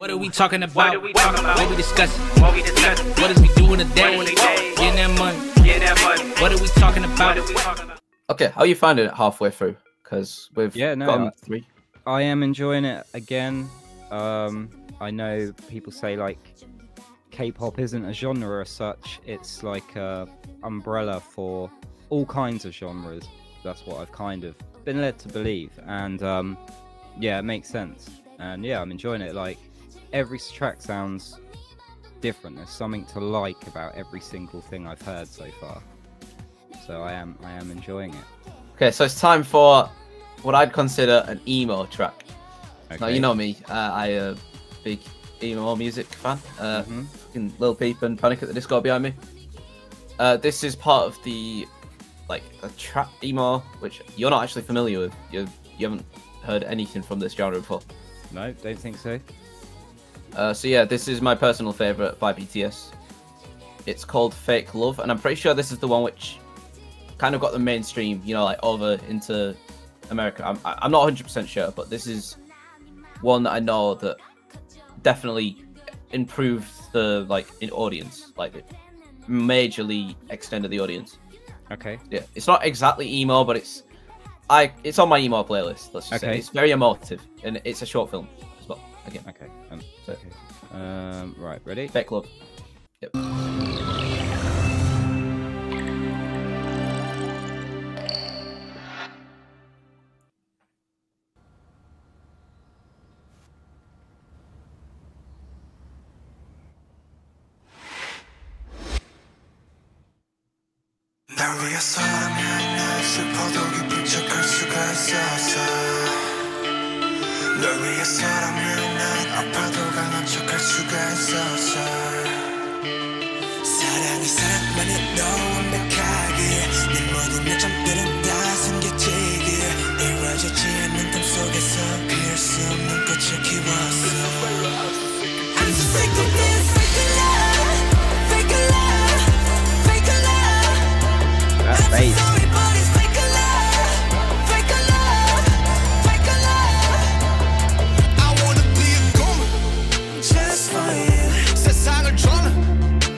What are we talking about? What we discussing? What is we doing today? Getting that money. What are we talking about? Okay, how are you finding it halfway through? Because we've gone 3. I am enjoying it again. I know people say like K-pop isn't a genre as such. It's like a umbrella for all kinds of genres. That's what I've kind of been led to believe, and yeah, it makes sense. And yeah, I'm enjoying it. Like every track sounds different. There's something to like about every single thing I've heard so far. So I am enjoying it. Okay, so it's time for what I'd consider an emo track. Okay. Now you know me, I a big emo music fan. Fucking Lil Peep and Panic at the Disco behind me. This is part of the a trap emo, which you're not actually familiar with. You haven't heard anything from this genre before. No, don't think so. So yeah, this is my personal favorite by BTS. It's called Fake Love, and I'm pretty sure this is the one which kind of got the mainstream, you know, like over into America. I'm not 100% sure, but this is one that I know that definitely improved the in audience, it majorly extended the audience. Okay. Yeah, it's not exactly emo, but it's on my emo playlist. Let's just say it's very emotive, and it's a short film as well. Again. Okay. Right, ready? Fake Love. Yep. 날 위해서라면 난 슬퍼도 기쁜 척할 수가 있었어. 널 위해서라면 난 아파도 강한 척할 수가 있었어. 사랑이 사랑만은 너무 완벽하게 내 모든 약점들은 다 숨겨지게 이루어지지 않는 꿈 속에서 피할 수 없는 꽃을 키웠어. I'm so sick of this fake love, fake love, fake love. That's bass.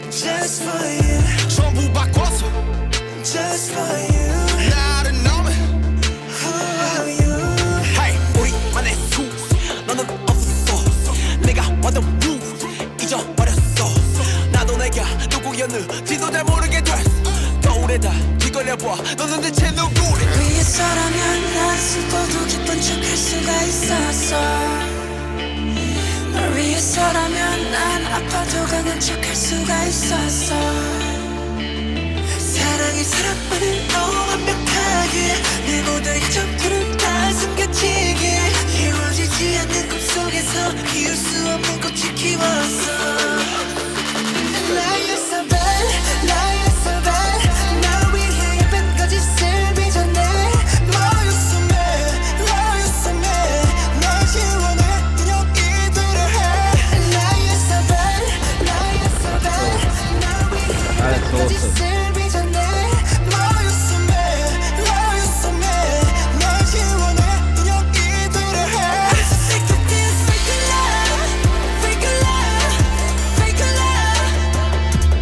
Just for you, 전부 바꿔서. Just for you, 나를 넘어. Who are you? Hey, 우리만의 수, 너는 없어. 내가 왔던 rule 잊어버렸어. 나도 내가 누구였는지도 잘 모르게 됐어. 거울에다 뒤걸려봐, 너는 대체 누구래? 위해서라면 난 슬퍼도 기쁜 척할 수가 있었어. 널 위해서라면 난 아파도 강한 척할 수가 있었어. 사랑이 사랑만을 너무 완벽하게 내 모든 약점들은 다 숨겨지게 이루어지지 않는 꿈속에서 피울 수 없는 꽃을 키웠어. Lie you're so bad, lie you're so bad. 날 위해 예쁜 거짓을 빚어내. Lie you're so mad, lie you're so mad. 날 지워내 인형이들을 해. Lie you're so bad, lie you're so bad. 날 위해 예쁜 거짓을 빚어내. Lie you're so mad, lie you're so mad. 날 지워내 인형이들을 해. I'm so sick of this fake love, fake love, fake love.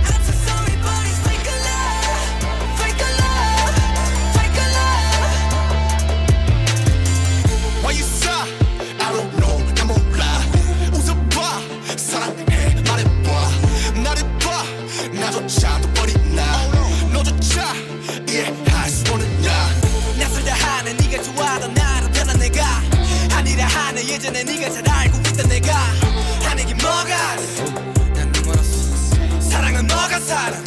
I'm so sorry, but it's fake love, fake love, fake love. Why you sigh? I don't know, 난 몰라. 웃어봐, 사랑해, 말해봐. 나를 봐, 나조차도 버리나. 너조차 이해할 수 없는 나. 낯설다 하는 네가 좋아하던 나를 변한 내가 아니라 하는 예전에 네가 잘 알고 있던 내가 하는 게 뭐가 난 눈멀었어. 사랑은 너가 사랑.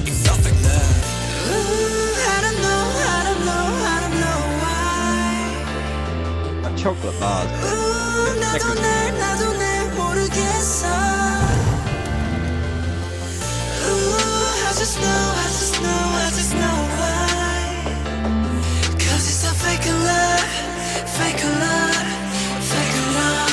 It's so fake love. I don't know, I don't know, I don't know why. That chocolate bars. 나도 날 모르겠어. I just know why. 'Cause it's a fake love, fake love, fake love.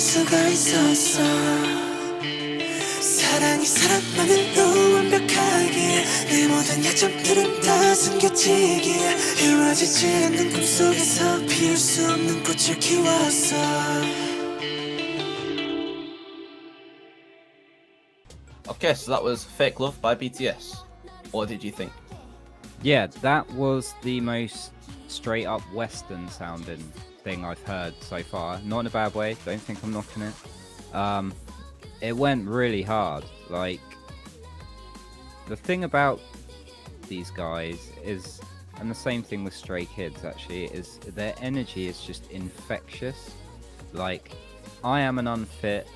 수가 있었어 사랑이 사랑만으로 완벽하게 내 모든 약점들은 다 숨겨지기에 이루어지지 않는 꿈속에서 피울 수 없는 꽃을 키웠어 Okay, so that was Fake Love by BTS. What did you think? Yeah, that was the most straight up Western sounding thing I've heard so far. Not in a bad way, don't think I'm knocking it. It went really hard. Like, the thing about these guys is, and the same thing with Stray Kids actually, is their energy is just infectious. Like, I am an unfit,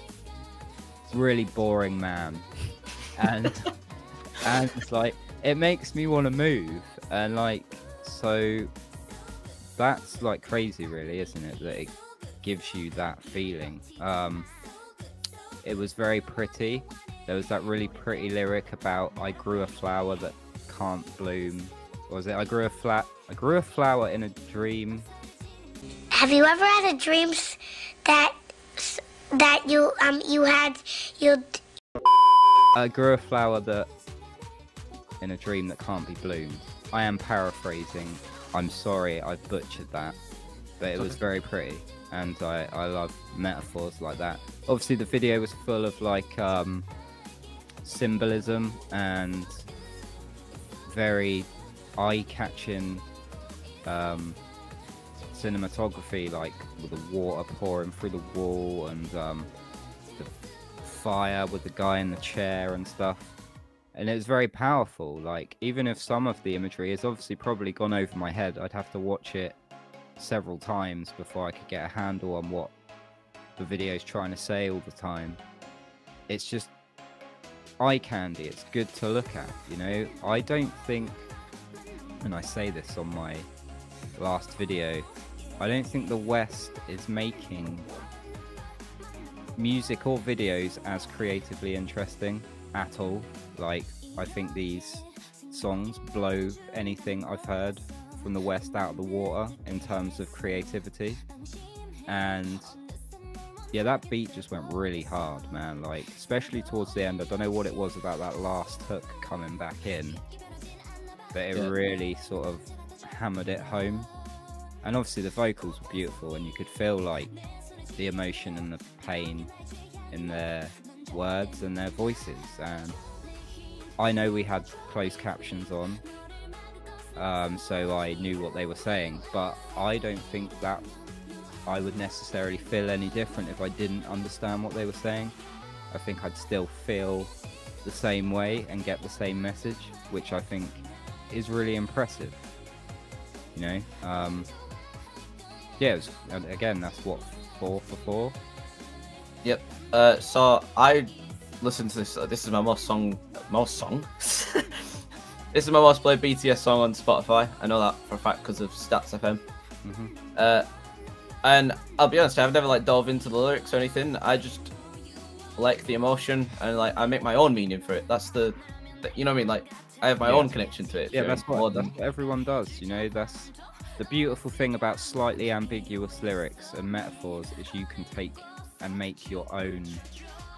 really boring man, and it's like, it makes me want to move, and like, so that's like crazy really, isn't it, that it gives you that feeling. It was very pretty. There was that really pretty lyric about I grew a flower that can't bloom. What was it? I grew a flower in a dream. Have you ever had a dream that you I grew a flower that in a dream that can't be bloomed. I am paraphrasing. I'm sorry, I butchered that, but it was very pretty, and I love metaphors like that. Obviously, the video was full of like symbolism and very eye-catching cinematography, like with the water pouring through the wall and the fire with the guy in the chair and stuff. And it was very powerful. Like, even if some of the imagery is obviously probably gone over my head, I'd have to watch it several times before I could get a handle on what the video is trying to say all the time. It's just eye candy. It's good to look at, you know. I don't think, and I say this on my last video, I don't think the West is making music or videos as creatively interesting at all. Like, I think these songs blow anything I've heard from the West out of the water in terms of creativity. And yeah, that beat just went really hard, man. Like, especially towards the end. I don't know what it was about that last hook coming back in, but it really sort of hammered it home. And obviously the vocals were beautiful, and you could feel like the emotion and the pain in their words and their voices. And I know we had closed captions on, so I knew what they were saying, but I don't think that I would necessarily feel any different if I didn't understand what they were saying. I think I'd still feel the same way and get the same message, which I think is really impressive, you know. Yeah, it was, again, that's what, 4 for 4. Yep. So I listened to this. This is my most this is my most played BTS song on Spotify. I know that for a fact because of Stats FM. And I'll be honest, I've never like dove into the lyrics or anything. I just like the emotion, and like I make my own meaning for it. That's the you know what I mean? Like, I have my own connection to it. Yeah, that's what everyone does, you know. That's the beautiful thing about slightly ambiguous lyrics and metaphors, is you can take and make your own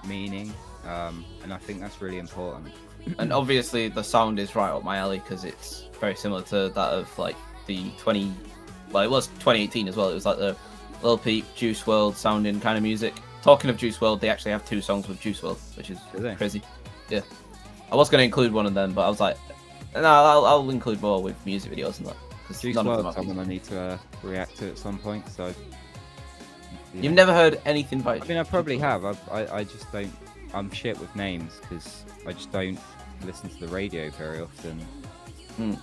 meaning, and I think that's really important. And obviously the sound is right up my alley because it's very similar to that of like the it was 2018 as well. It was like the Lil Peep, Juice WRLD sounding kind of music. Talking of Juice WRLD, they actually have 2 songs with Juice WRLD, which is crazy. Yeah, I was going to include one of them, but I was like, no, I'll include more with music videos and that. Juice WRLD, someone I need to react to at some point. So you've never heard anything by? I mean, I probably have. I just don't. I'm shit with names because I just don't listen to the radio very often.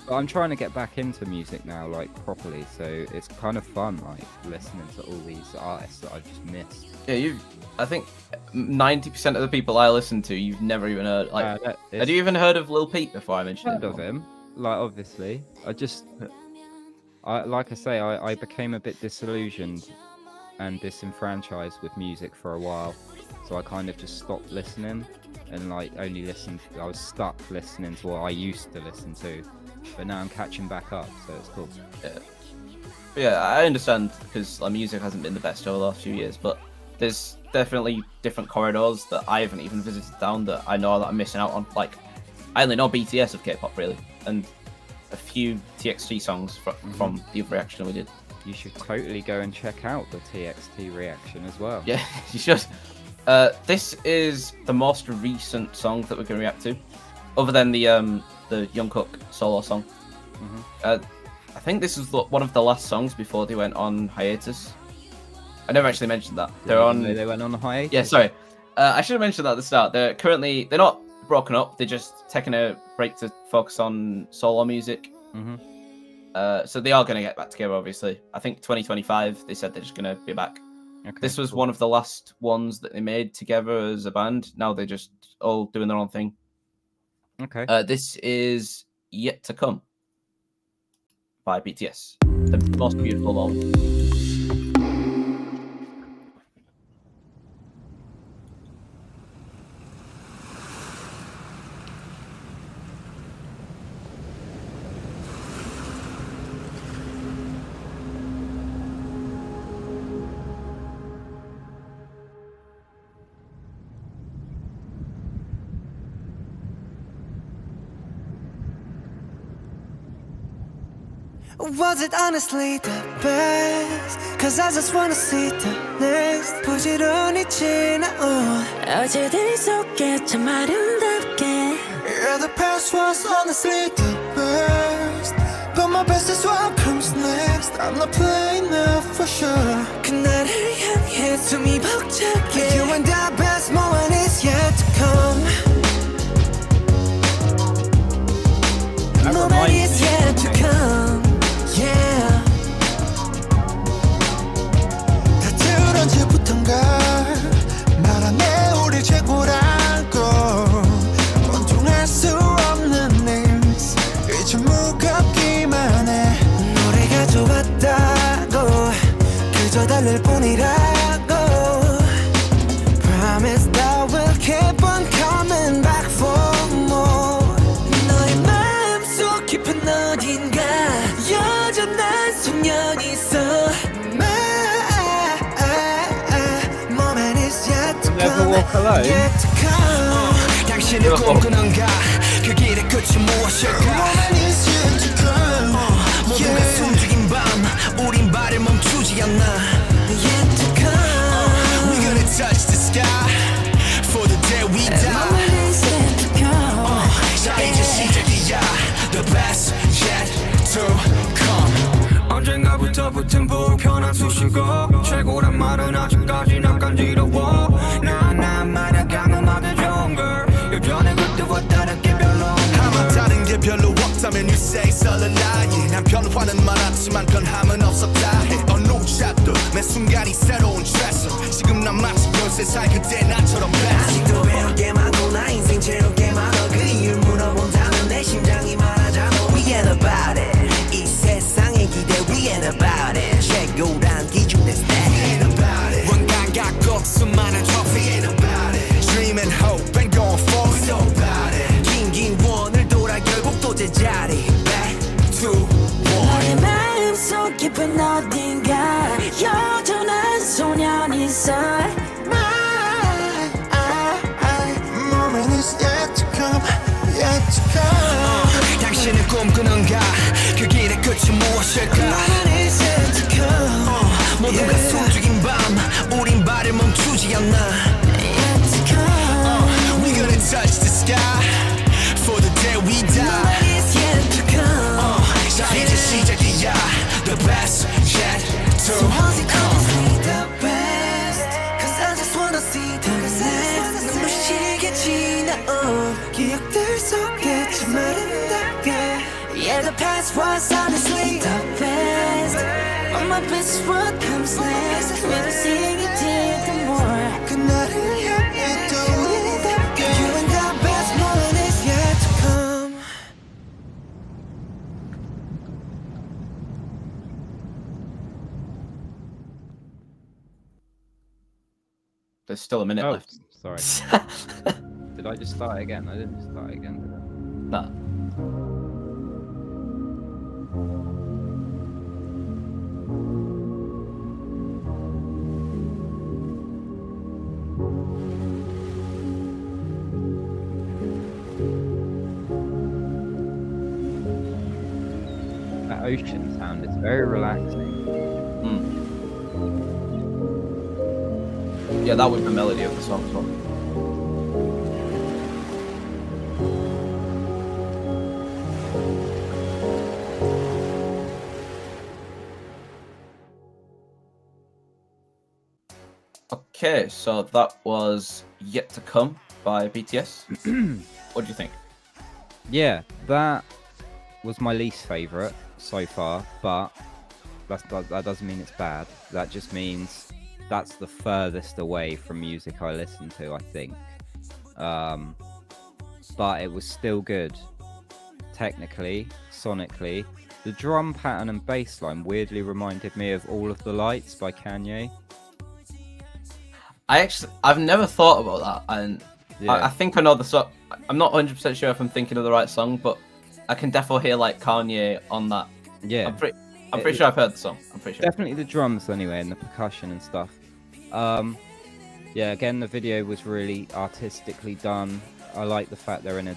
But I'm trying to get back into music now, like properly. So it's kind of fun, like listening to all these artists that I've just missed. Yeah, I think 90% of the people I listen to, you've never even heard. Like, have you even heard of Lil Peep before I mentioned heard of him? Like, obviously, like I say, I became a bit disillusioned and disenfranchised with music for a while, so I kind of just stopped listening and like only listened. I was stuck listening to what I used to listen to, but now I'm catching back up, so it's cool. Yeah, I understand because like music hasn't been the best over the last few years, but there's definitely different corridors that I haven't even visited down that I know that I'm missing out on. Like, I only know BTS of K-pop really, and a few TXT songs from the other reaction we did. You should totally go and check out the TXT reaction as well. Yeah, you should. This is the most recent song that we're going to react to, other than the Jungkook solo song. I think this is one of the last songs before they went on hiatus. I never actually mentioned that. They went on a hiatus. Yeah, sorry. I should have mentioned that at the start. They're not broken up. They're just taking a break to focus on solo music. So they are going to get back together, obviously. I think 2025, they said they're just going to be back. Okay, this was one of the last ones that they made together as a band. Now they're just all doing their own thing. Okay. This is Yet to Come by BTS. The most beautiful moment. Was it honestly the best? Cause I just wanna see the next. 부지런히 지나온 어제들 속에 참 아름답게. Yeah, the past was honestly the best, but my best is what comes next. I'm not playing now for sure. 그날을 향해 숨이 벅차게. You and the best moment is yet to come. Moment is yet to come. Yeah. 다들 언제부턴가 말하네 우리 최고라고. 원통할 수 없는 일스 이제 무겁기만 해. 노래가 좋았다고 그저 달랠 뿐이라고. Promise that we'll keep on coming back for more. 너의 마음속 깊은 어딘가 여전한 소년이 있어. Moment is yet to come. Yet to come. 당신의 꿈꾸는가 그 길의 끝이 무엇일까. Moment is yet to come. 모두가 숨죽인 밤 우린 발을 멈추지 않나. Yet to come. We're gonna touch the sky for the day we die. Moment is yet to come. 자 이제 시작이야. The best yet to come. 언젠가부터 붙은 불편한 수식어. 최고란 말은 아직까지 난 간지러워. 난 말야 강음하게 좋은 걸. 예전에 그때와 다르게 별로 아마 다른 게 별로 없다면 you say it's all a lie. 난 변화는 많았지만 변함은 없었다 해. 어느 샷도 매 순간이 새로운 트레서. 지금 난 마치 13살 그때 나처럼 아직도 배울 게 많고 나 인생 채울 게 많아. 그 이유를 물어본다면 내 심장이 말하잖아. We ain't about it. 이 세상의 기대 we ain't about it. 최고란 기준 that's that. We ain't about it. 원간 갖고 수많은 trophy. We ain't about it. Dream and hope and going for it. We so about it. 긴긴 원을 돌아 결국 또 제자리. Back to one. 너의 마음속 깊은 어딘가 여전한 소년이 있어. Moment is yet to come. Yet to come. 당신은 꿈꾸는가 그 길의 끝이 무엇일까. Moment is yet to come. 모두가 숨죽인 밤 우린 발을 멈추지 않나. Yet to come. We're gonna touch the sky for the day we die. Moment is yet to come. 자 이제 시작이야. The best yet to come. The best. Cause I just wanna see the next. 눈부시게 지나온 기억들 속에 참 아름답게. Yeah, the past was honestly the best, but my best is what comes next. We'll sing it till the more. 그날을 향해 또 아름답게. You and the best moment is yet to come. There's still a minute left. Sorry. Did I just start again? I didn't start again, did I? Nah. That ocean sound is very relaxing. Yeah, that was the melody of the song as well. Okay, so that was Yet to Come by BTS. What do you think? Yeah, that was my least favourite so far, but that doesn't mean it's bad. That just means that's the furthest away from music I listen to, I think. But it was still good. Technically, sonically. The drum pattern and bass line weirdly reminded me of All of the Lights by Kanye. I've never thought about that, and Yeah. I think I know the song. I'm not 100% sure if I'm thinking of the right song, but I can definitely hear like Kanye on that. Yeah. I'm pretty sure I've heard the song. I'm pretty sure. Definitely the drums anyway, and the percussion and stuff. Yeah, again, the video was really artistically done. I like the fact they're in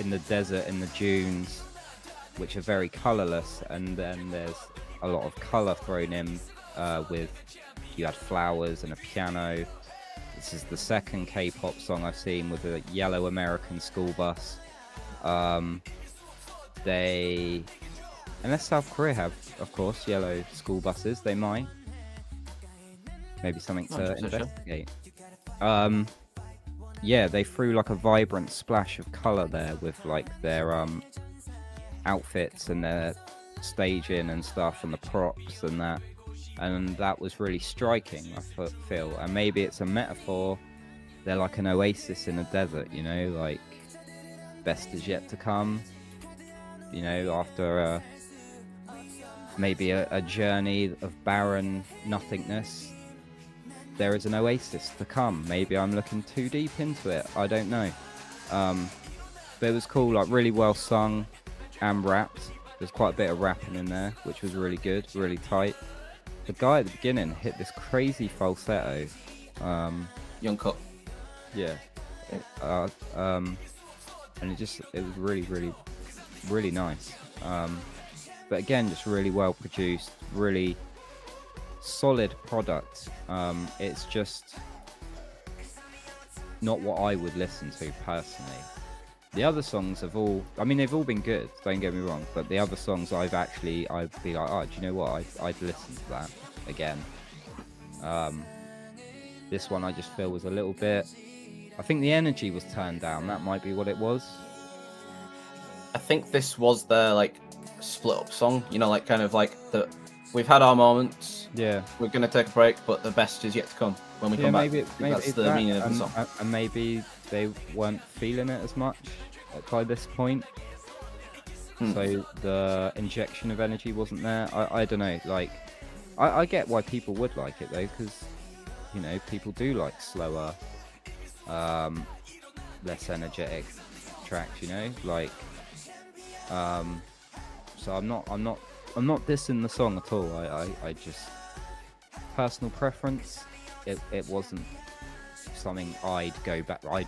the desert, in the dunes, which are very colorless, and then there's a lot of color thrown in with, you had flowers and a piano. This is the second K-pop song I've seen with a yellow American school bus. Unless South Korea have, of course, yellow school buses, they might. Maybe something to investigate. Yeah, they threw like a vibrant splash of color there with like their outfits and their staging and stuff and the props and that. And that was really striking, I feel. And maybe it's a metaphor. They're like an oasis in a desert, you know, like best is yet to come. You know, after maybe a journey of barren nothingness, there is an oasis to come. Maybe I'm looking too deep into it. I don't know. But it was cool, like really well sung and rapped. There's quite a bit of rapping in there, which was really good, really tight. The guy at the beginning hit this crazy falsetto. Young Cut. Yeah. And it was really, really nice. But again, just really well produced, really solid product. It's just not what I would listen to personally. The other songs have all, I mean, they've all been good, don't get me wrong, but the other songs I'd be like, oh, do you know what, I'd listen to that again. This one I just feel was a little bit, I think the energy was turned down, that might be what it was. I think this was their like split up song, you know, like kind of like we've had our moments. Yeah. We're gonna take a break, but the best is yet to come when we come back. Maybe That's it's the that, meaning of the song. and maybe they weren't feeling it as much by this point. So the injection of energy wasn't there. I don't know. Like, I get why people would like it though, because you know people do like slower, less energetic tracks. You know, like. So I'm not dissing the song at all. I just personal preference. It wasn't something I'd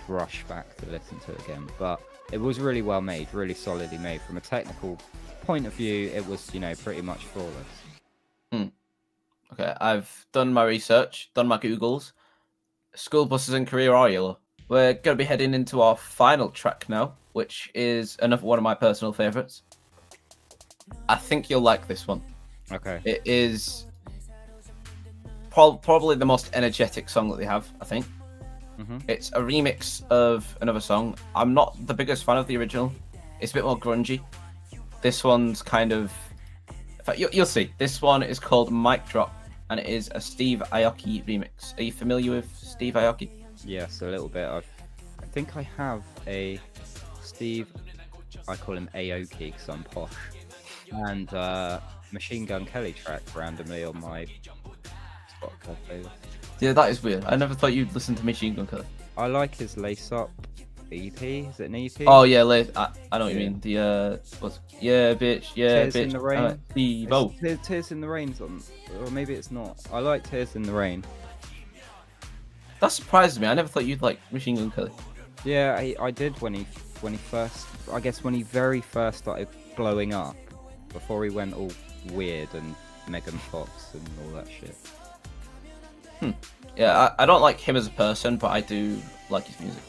rush back to listen to again. But it was really well made, really solidly made. From a technical point of view, it was, you know, pretty much flawless. Okay, I've done my research, done my Googles. School buses in Korea are yellow. We're gonna be heading into our final track now, which is another one of my personal favorites. I think you'll like this one. Okay. It is probably the most energetic song that they have, I think. It's a remix of another song. I'm not the biggest fan of the original. It's a bit more grungy. This one's kind of... In fact, you'll see. This one is called Mic Drop, and it is a Steve Aoki remix. Are you familiar with Steve Aoki? Yes, a little bit. I think I have a Steve... I call him Aoki because I'm posh. And Machine Gun Kelly track randomly on my Spotify playlist. Yeah, that is weird. I never thought you'd listen to Machine Gun Kelly. I like his Lace Up EP. Is it an EP? Oh yeah, I know what you mean. The yeah, bitch, yeah, Tears bitch. in the Rain. Tears in the Rain's on, or maybe it's not. I like Tears in the Rain. That surprised me. I never thought you'd like Machine Gun Kelly. Yeah, I did when he first, I guess when he very first started blowing up, before he went all weird and Megan Fox and all that shit. Yeah, I don't like him as a person, but I do like his music.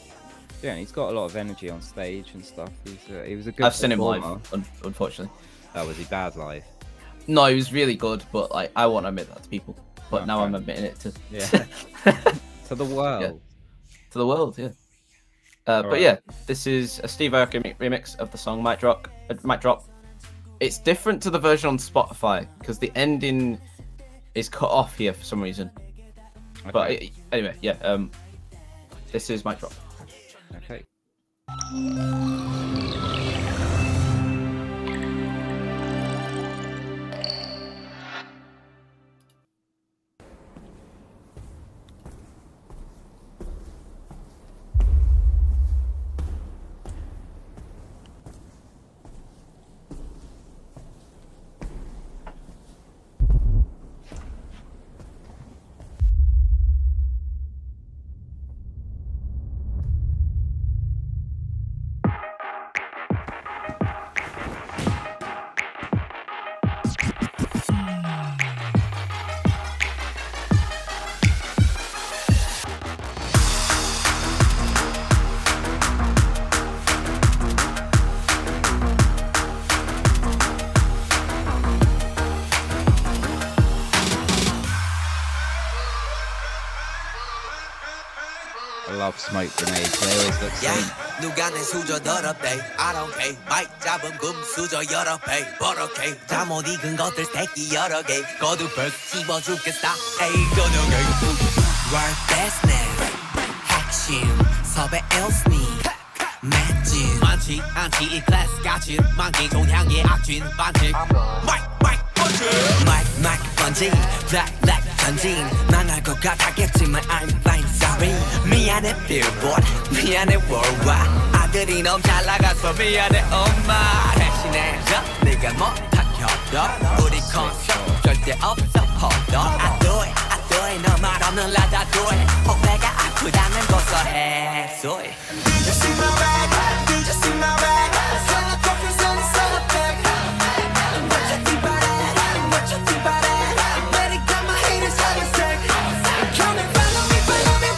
Yeah, and he's got a lot of energy on stage and stuff. He was a good. I've seen him live, performer. unfortunately. Oh, was he bad live? No, he was really good, but like I won't admit that to people. But now I'm admitting it to To the world. Yeah. To the world, yeah. But right. yeah, this is a Steve Aoki remix of the song Might Drop. It's different to the version on Spotify because the ending is cut off here for some reason. Okay. But anyway, yeah. This is Might Drop. Okay. I love smoke grenades. They always look so. 누가 내 수저 더럽대 I don't care 마이크 잡은 금 수저 여러 배 버럭해 잠못 익은 것들 새끼 여러 개 거두벌 씹어 죽겠다 에이 저녁에 World business 핵심 섭외 일스니 맷진 많지 않지 이 클래스 같이 만기 종향의 악진 반칙 마이크 번지 블랙 전진 망할 것 같았겠지만 I'm fine sorry 미안해 billboard 미안해 worldwide 아들이 너무 잘 나가서 미안해 엄마 대신해줘 네가 못하켜도 우리 콘서트 절대 없어 hold on I do it 너 말 없는 라다 do it 혹배가 아프다면 고소해 so it Did you see my bag? Did you see my bag? Sell a coffee, sell a bag. What you think about it? What you think about it? Better got my haters on the stack. Come and follow me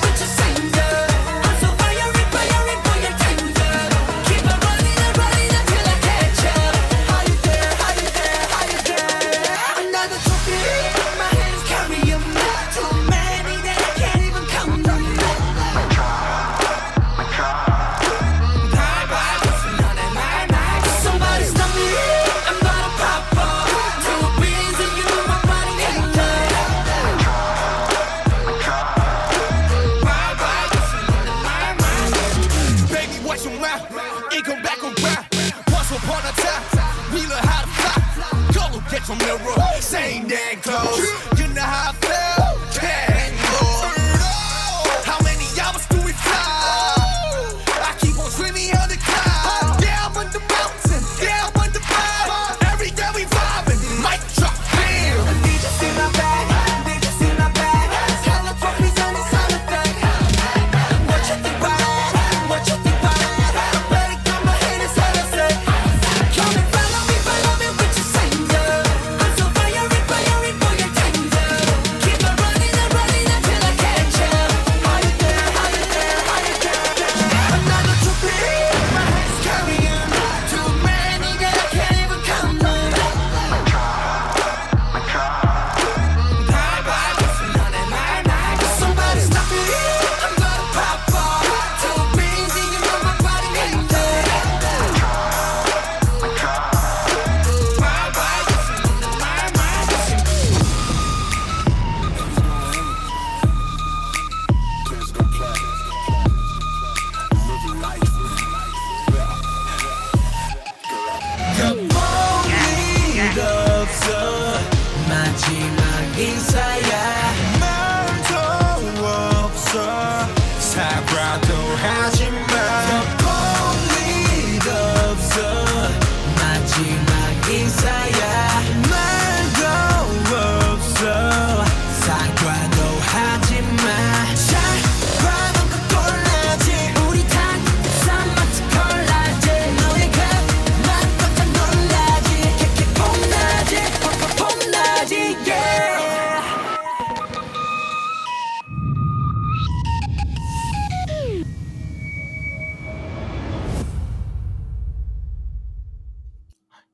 with your singer. I'm so fiery for your tender. Keep on running until I catch up. How you there? How you there? How you there? Another trophy, my hands carry 'em. Too many that I can't even count them. Somebody stop me, I'm about to pop up. Too busy, you know my body ain't done. Baby, watch your mouth. It come back around. Once upon a time, we learned how to fly. Go look at your mirror. Same damn clothes. You know how I feel. Can't go. How many hours do we fly? I keep on dreaming of the cloud. Down on the mountain, down on the vibe. Every day we vibing. Mic drop, damn. Did you see my bag? Did you see my bag? Color trophies on the side of that. What you think about it? What you think about it? I better got my haters on the stack. Come and follow me with your singer. I'm so fiery for your tender.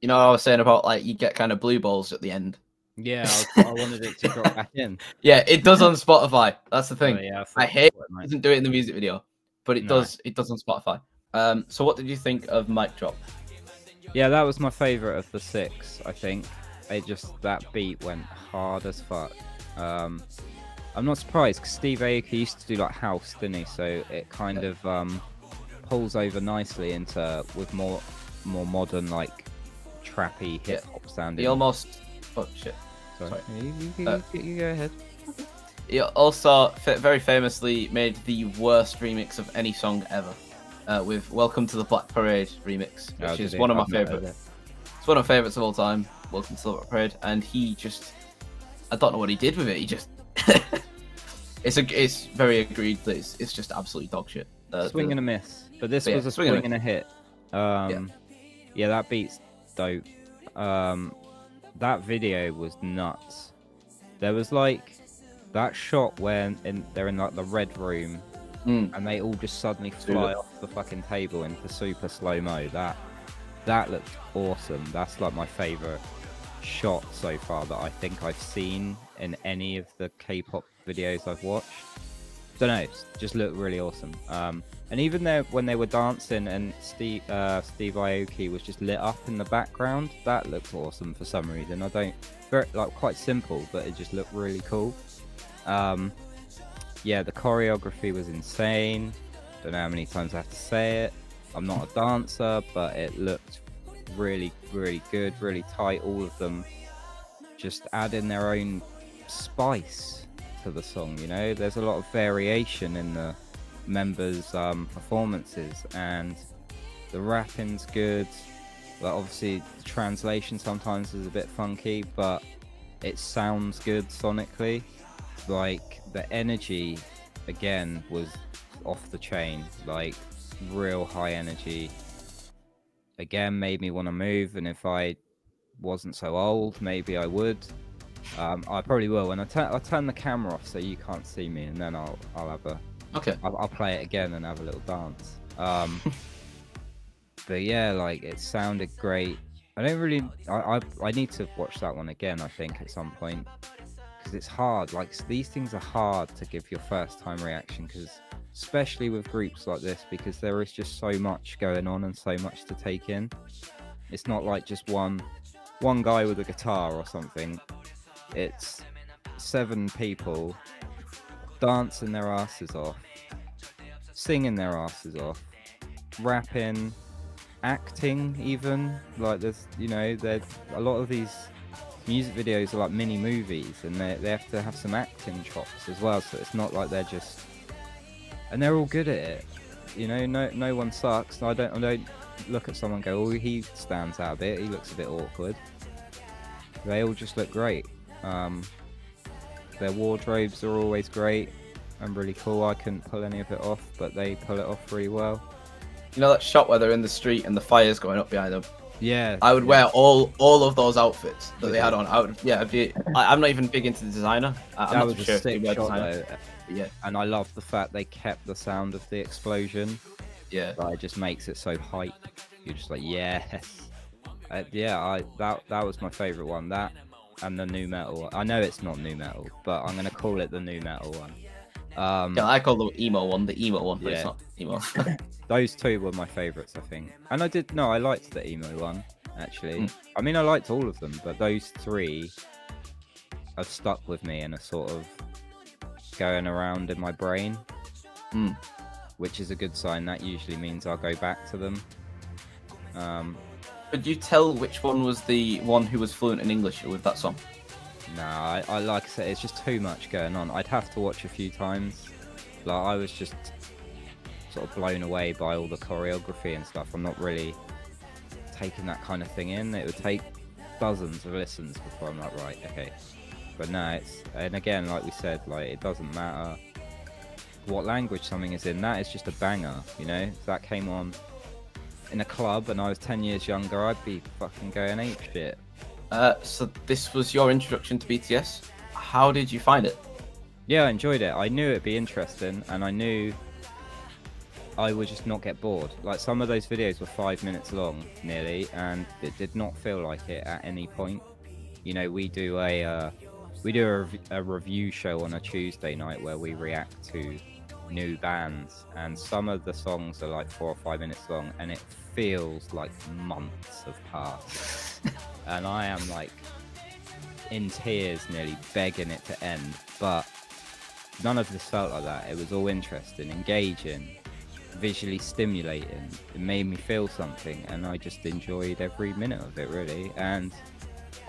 You know what I was saying about like you get kind of blue balls at the end. Yeah, I wanted it to drop back in. Yeah, it does on Spotify. That's the thing. Oh, yeah, I hate it doesn't do it in the music video, but it No. does. It does on Spotify. So what did you think of Mic Drop? Yeah, that was my favorite of the 6. I think that beat went hard as fuck. I'm not surprised because Steve Aoki used to do like house, didn't he? So it kind of pulls over nicely into with more modern like trappy hip hop sounding. He almost. Oh shit. Sorry. You go ahead. He also very famously made the worst remix of any song ever, with "Welcome to the Black Parade" remix, which is one of my favorites. It's one of my favorites of all time. "Welcome to the Black Parade," and he just—I don't know what he did with it. He just it's very agreed that it's just absolutely dog shit. Swing and a miss, but this was a swing and a hit. Yeah, that beat's dope. That video was nuts. There was like that shot when they're in like the red room and they all just suddenly fly off the fucking table into super slow-mo. That looked awesome. That's like my favorite shot so far that I think I've seen in any of the K-pop videos I've watched. Don't know, it just looked really awesome. And even there when they were dancing and Steve Aoki was just lit up in the background, that looked awesome for some reason. Quite simple, but it just looked really cool. Yeah, the choreography was insane. Don't know how many times I have to say it. I'm not a dancer, but it looked really, really good, really tight. All of them just add in their own spice to the song, you know? There's a lot of variation in the members' performances, and the rapping's good. Well, obviously, the translation sometimes is a bit funky, but it sounds good sonically. Like, the energy, again, was off the chain. Like, real high energy. Again, made me want to move, and if I wasn't so old, maybe I would. I probably will. And I'll turn the camera off so you can't see me, and then I'll have a... Okay. I'll play it again and have a little dance. But yeah, like, it sounded great. I don't really... I need to watch that one again, I think, at some point. Because it's hard. Like, these things are hard to give your first time reaction, because especially with groups like this, because there is just so much going on and so much to take in. It's not like just one guy with a guitar or something. It's 7 people dancing their asses off, singing their asses off, rapping, acting even. Like, there's, you know, there's a lot of these music videos are like mini movies, and they have to have some acting chops as well, so it's not like they're just... And they're all good at it, you know. No one sucks. I don't look at someone and go, oh, he stands out a bit, he looks a bit awkward. They all just look great. Their wardrobes are always great and really cool. I couldn't pull any of it off, but they pull it off really well. You know that shot where they're in the street and the fire's going up behind them? Yeah. I would wear all of those outfits that they had on. I'm not even big into the designer. I'm not sure if they wear designer. Yeah. And I love the fact they kept the sound of the explosion. Yeah. But it just makes it so hype. You're just like, yes. Yeah, that was my favorite one. That and the new metal. I know it's not new metal, but I'm gonna call it the new metal one. Yeah, I call the emo one, but yeah. It's not emo. Those two were my favorites, I think. And I liked the emo one, actually. I mean, I liked all of them, but those 3 have stuck with me and are sort of going around in my brain, which is a good sign. That usually means I'll go back to them. Could you tell which one was the one who was fluent in English with that song? No, I like I said, it's just too much going on. I'd have to watch a few times. Like, I was just sort of blown away by all the choreography and stuff. I'm not really taking that kind of thing in. It would take dozens of listens before I'm like, right, okay. But no, and again, like we said, like, it doesn't matter what language something is in. That is just a banger, you know. If that came on in a club and I was 10 years younger, I'd be fucking going apeshit. So this was your introduction to BTS. How did you find it? Yeah, I enjoyed it. I knew it'd be interesting, and I knew I would just not get bored. Like some of those videos were 5 minutes long, nearly, and it did not feel like it at any point. You know, we do a review show on a Tuesday night where we react to new bands, and some of the songs are like 4 or 5 minutes long, and it feels like months have passed. And I am like in tears, nearly begging it to end, but none of this felt like that. It was all interesting, engaging, visually stimulating. It made me feel something, and I just enjoyed every minute of it, really. And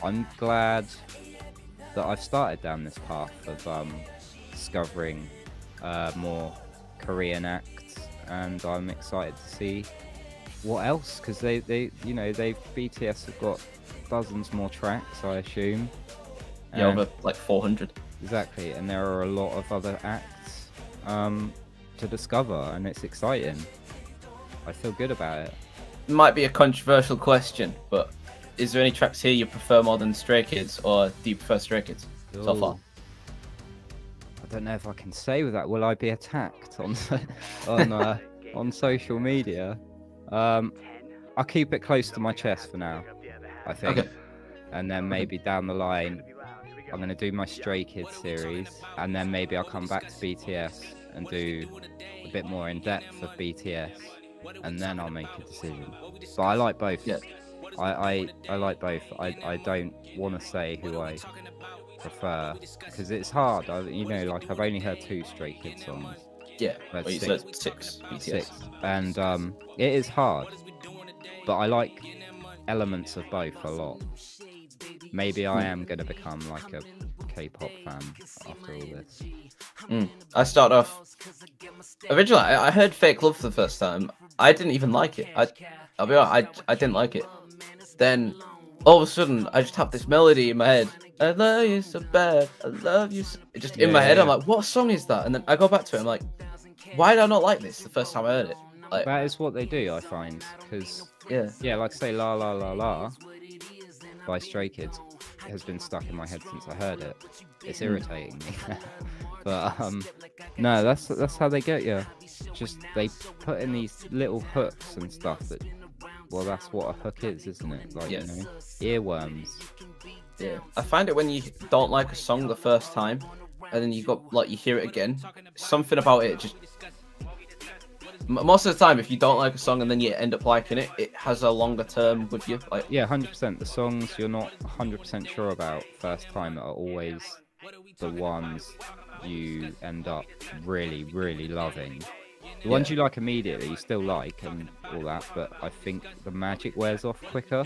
I'm glad that I've started down this path of discovering more Korean acts, and I'm excited to see what else, because BTS have got dozens more tracks, I assume. Yeah, over like 400. Exactly, and there are a lot of other acts to discover, and it's exciting. I feel good about it. Might be a controversial question, but is there any tracks here you prefer more than Stray Kids, or do you prefer Stray Kids so far? I don't know if I can say with that. Will I be attacked on on social media? I'll keep it close to my chest for now, I think. Okay. And then maybe down the line, I'm going to do my Stray Kids series, and then maybe I'll come back to BTS and do a bit more in depth of BTS, and then I'll make a decision. But I like both. Yeah. I like both. I don't want to say who I prefer, because it's hard. I've only heard 2 Stray Kids songs. Yeah, well, you said 6 BTS. 6. And it is hard, but I like elements of both a lot. Maybe I am going to become like a K-pop fan after all this. I start off... Originally, I heard Fake Love for the first time. I didn't even like it. I'll be honest, I didn't like it. Then, all of a sudden, I just have this melody in my head. I love you so bad, I love you so... Just in my head, I'm like, what song is that? And then I go back to it, I'm like, why did I not like this the first time I heard it? Like, that is what they do, I find. Because, like say La La La La by Stray Kids has been stuck in my head since I heard it. It's irritating me. But no, that's how they get you. Just they put in these little hooks and stuff that, well, that's what a hook is, isn't it? Like, earworms. Yeah, I find it when you don't like a song the first time, and then you hear it again. Something about it just... Most of the time, if you don't like a song and then you end up liking it, it has a longer term with you. Like, yeah, 100%. The songs you're not 100% sure about first time are always the ones you end up really, really loving. The ones you like immediately, you still like and all that, but I think the magic wears off quicker.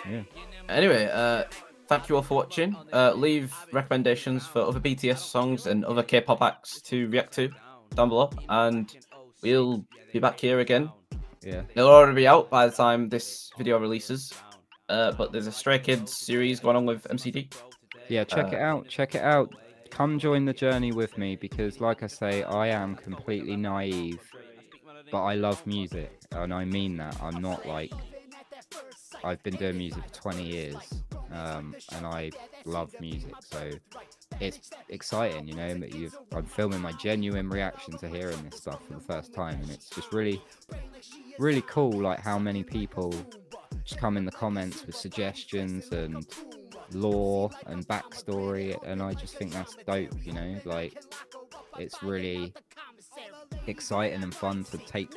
Yeah. Anyway, thank you all for watching. Leave recommendations for other BTS songs and other K-pop acts to react to down below, and we'll be back here again. Yeah. It'll already be out by the time this video releases. But there's a Stray Kids series going on with MCD. Yeah, check it out. Check it out. Come join the journey with me, because like I say, I am completely naive, but I love music, and I mean that. I'm not like... I've been doing music for 20 years, and I love music, so it's exciting, you know. I'm filming my genuine reaction to hearing this stuff for the first time, and it's just really, really cool, like how many people just come in the comments with suggestions and lore and backstory, and I just think that's dope, you know. Like, it's really exciting and fun to take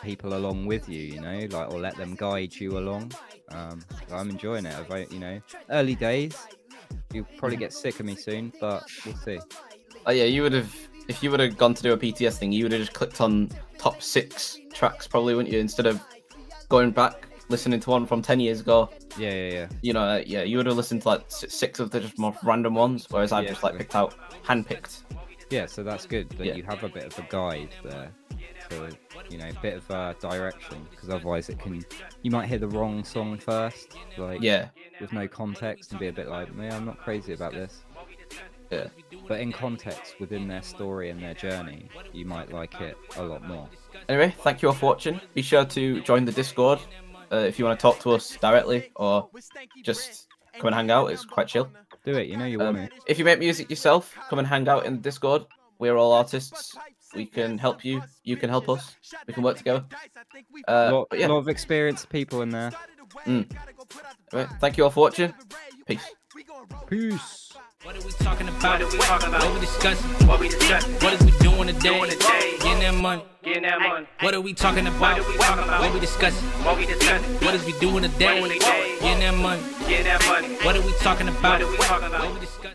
people along with you, you know, like, or let them guide you along. I'm enjoying it. You know, early days, you'll probably get sick of me soon, but we'll see. Oh yeah, you would have, if you would have gone to do a BTS thing, you would have just clicked on top 6 tracks probably, wouldn't you, instead of going back listening to one from 10 years ago. Yeah. You know, you would have listened to like 6 of the just more random ones, whereas I've just like picked out, handpicked. Yeah, so that's good that you have a bit of a guide there, for, you know, a bit of direction, because otherwise you might hear the wrong song first, like, with no context, and be a bit like, I'm not crazy about this. Yeah. But in context, within their story and their journey, you might like it a lot more. Anyway, thank you all for watching. Be sure to join the Discord if you want to talk to us directly, or just come and hang out. It's quite chill. Do it, you know you want it. If you make music yourself, come and hang out in the Discord. We're all artists. We can help you. You can help us. We can work together. Lot But yeah. of experienced people in there. Right, thank you all for watching. Peace. Peace. What are we talking about? What we discussing? What is we doing today? Getting that money. What are we talking about? What we discussing? What is we doing today? Getting that money. What are we talking about? What we discussing?